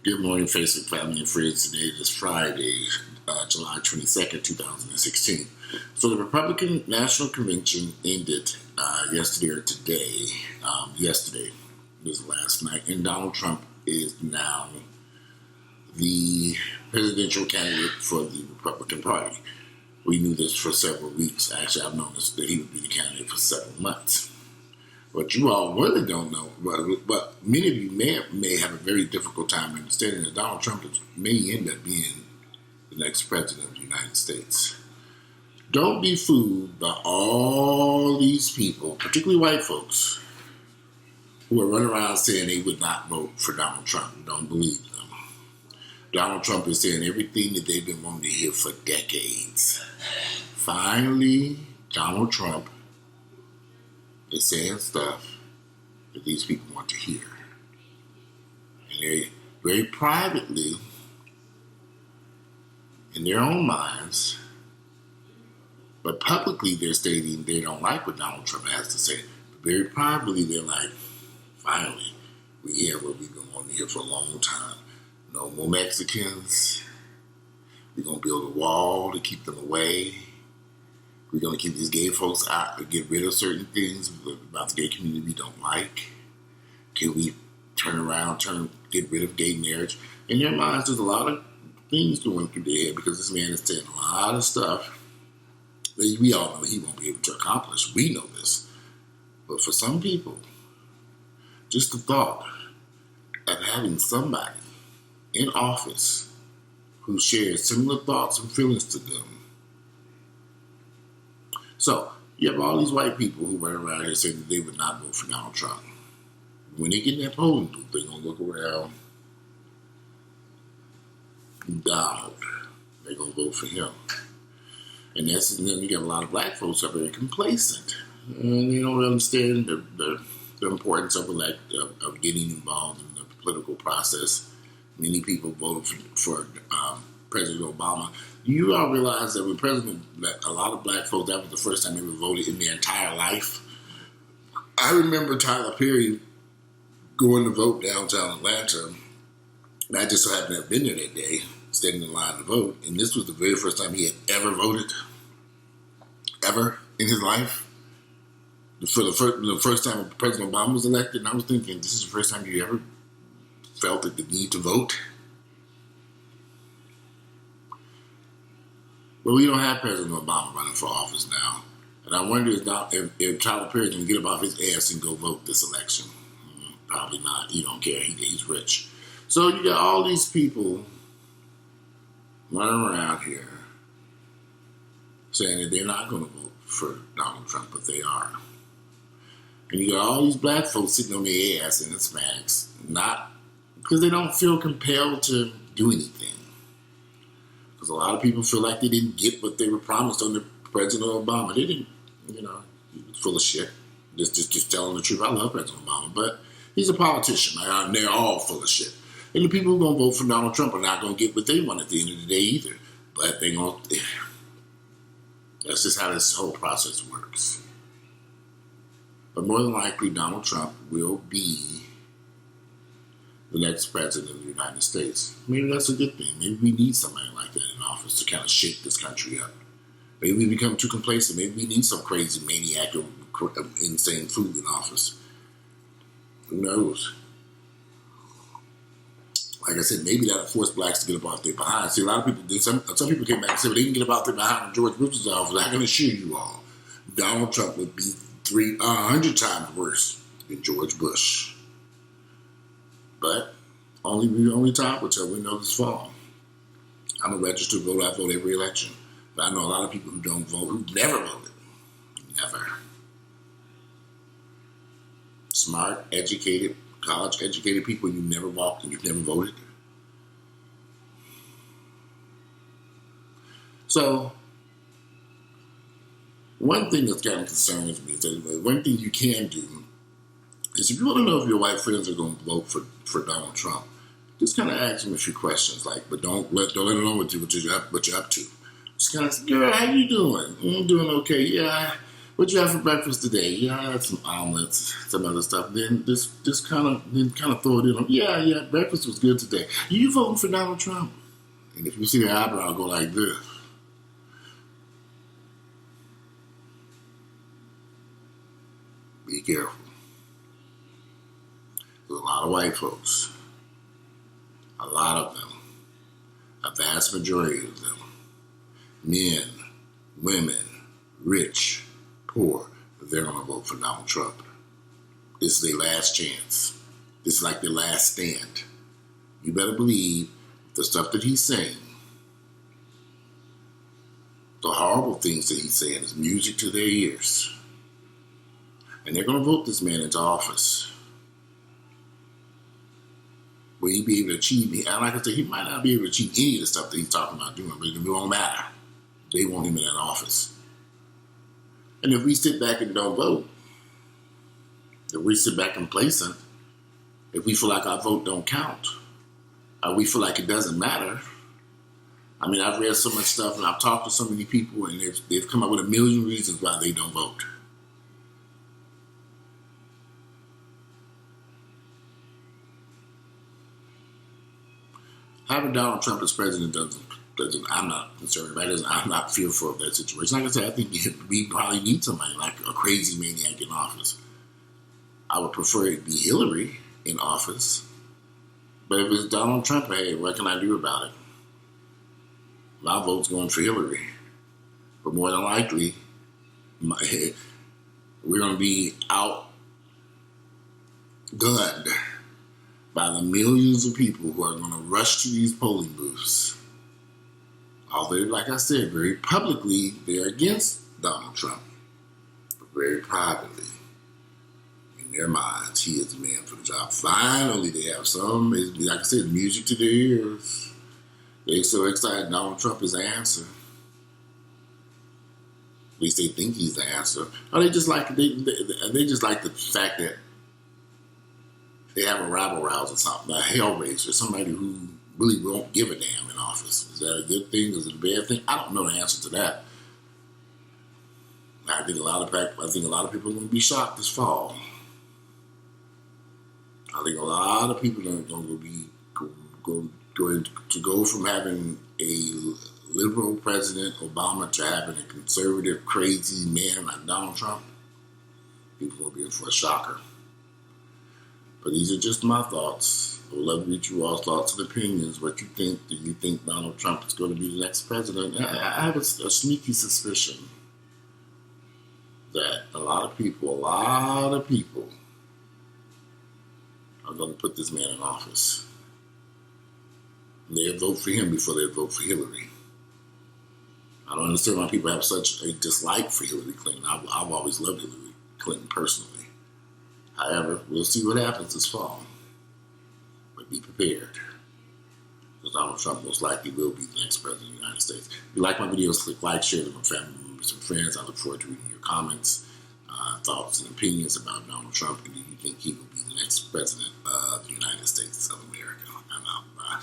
Good morning, Facebook family and friends. Today is Friday, July 22nd, 2016. So the Republican National Convention ended yesterday or today. Yesterday was last night, and Donald Trump is now the presidential candidate for the Republican Party. We knew this for several weeks. Actually, I've known this, that he would be the candidate for several months. What you all really don't know, but many of you may have a very difficult time understanding that Donald Trump may end up being the next president of the United States. Don't be fooled by all these people, particularly white folks, who are running around saying they would not vote for Donald Trump. Don't believe them. Donald Trump is saying everything that they've been wanting to hear for decades. Finally, Donald Trump is saying stuff that these people want to hear. And they very privately, in their own minds, but publicly they're stating they don't like what Donald Trump has to say. But very privately they're like, finally, we hear what we've been wanting to hear for a long time. No more Mexicans. We're going to build a wall to keep them away. We're going to keep these gay folks out to get rid of certain things about the gay community we don't like. Can we turn around, get rid of gay marriage? In their minds, there's a lot of things going through their head because this man is saying a lot of stuff that we all know he won't be able to accomplish. We know this. But for some people, just the thought of having somebody in office who shares similar thoughts and feelings to them. So, you have all these white people who run around here saying that they would not vote for Donald Trump. When they get in that polling booth, they're going to look around. Donald. They're going to vote for him. And then you got a lot of black folks who are very complacent. And they don't understand the importance of getting involved in the political process. Many people voted for President Obama. You all realize that when a lot of black folks, that was the first time they ever voted in their entire life. I remember Tyler Perry going to vote downtown Atlanta, and I just so happened to have been there that day, standing in line to vote, and this was the very first time he had ever voted, ever in his life. For the first time President Obama was elected, and I was thinking, this is the first time you ever felt the need to vote? Well, we don't have President Obama running for office now. And I wonder if Tyler Perry can get up off his ass and go vote this election. Probably not. He don't care. He's rich. So you got all these people running around here saying that they're not going to vote for Donald Trump, but they are. And you got all these black folks sitting on their ass and Hispanics, not because they don't feel compelled to do anything. Because a lot of people feel like they didn't get what they were promised under President Obama. They didn't, he was full of shit. Just telling the truth. I love President Obama, but he's a politician, and they're all full of shit. And the people who are going to vote for Donald Trump are not going to get what they want at the end of the day either. But they're going to... That's just how this whole process works. But more than likely, Donald Trump will be the next president of the United States. Maybe that's a good thing. Maybe we need somebody like that in office to kind of shake this country up. Maybe we become too complacent. Maybe we need some crazy maniac or insane fool in office. Who knows? Like I said, maybe that'll force blacks to get up off their behind. See, a lot of people, some people came back and said, well, they didn't get up off their behind in George Bush's office. I can assure you all, Donald Trump would be 100 times worse than George Bush. But only time will tell. We know this fall. I'm a registered voter. I vote every election. But I know a lot of people who don't vote, who never voted. Never. Smart, educated, college-educated people, you never walked and you've never voted. So, one thing that's kind of concerns me is that one thing you can do is if you want to know if your white friends are going to vote for Donald Trump, just kind of ask them a few questions, but don't let them know what you're up to. Just kind of say, girl, how you doing? I'm doing okay. Yeah, What you have for breakfast today? Yeah, I had some omelets, some other stuff. Then just kind of throw it in. Yeah, breakfast was good today. You voting for Donald Trump? And if you see the eyebrow go like this, be careful. There's a lot of white folks, a lot of them, a vast majority of them, men, women, rich, poor, they're going to vote for Donald Trump. This is their last chance. This is like their last stand. You better believe the stuff that he's saying, the horrible things that he's saying is music to their ears. And they're going to vote this man into office. Will he be able to achieve it? And like I said, he might not be able to achieve any of the stuff that he's talking about doing, but it won't matter. They want him in that office. And if we sit back and don't vote, if we sit back complacent, if we feel like our vote don't count, or we feel like it doesn't matter. I mean, I've read so much stuff and I've talked to so many people and they've come up with a million reasons why they don't vote. Having Donald Trump as president doesn't I'm not concerned about it. I'm not fearful of that situation. Like I said, I think we probably need somebody like a crazy maniac in office. I would prefer it be Hillary in office. But if it's Donald Trump, hey, what can I do about it? My vote's going for Hillary. But more than likely, we're going to be outgunned by the millions of people who are going to rush to these polling booths. Although, like I said, very publicly, they're against Donald Trump. But very privately, in their minds, he is the man for the job. Finally, they have some, like I said, music to their ears. They're so excited Donald Trump is the answer. At least they think he's the answer. Or they just like the fact that they have a rabble rouser, something, a hellraiser, somebody who really won't give a damn in office. Is that a good thing? Is it a bad thing? I don't know the answer to that. I think a lot of people are going to be shocked this fall. I think a lot of people are going to be going to go from having a liberal president, Obama, to having a conservative, crazy man like Donald Trump. People will be in for a shocker. But these are just my thoughts. I would love to read you all's thoughts and opinions. What you think? Do you think Donald Trump is going to be the next president? I have a sneaky suspicion that a lot of people are going to put this man in office. And they'll vote for him before they vote for Hillary. I don't understand why people have such a dislike for Hillary Clinton. I've always loved Hillary Clinton personally. However, we'll see what happens this fall. But be prepared. Because Donald Trump most likely will be the next president of the United States. If you like my videos, click like, share them with family members and friends. I look forward to reading your comments, thoughts, and opinions about Donald Trump. And do you think he will be the next president of the United States of America? I'm out. Bye.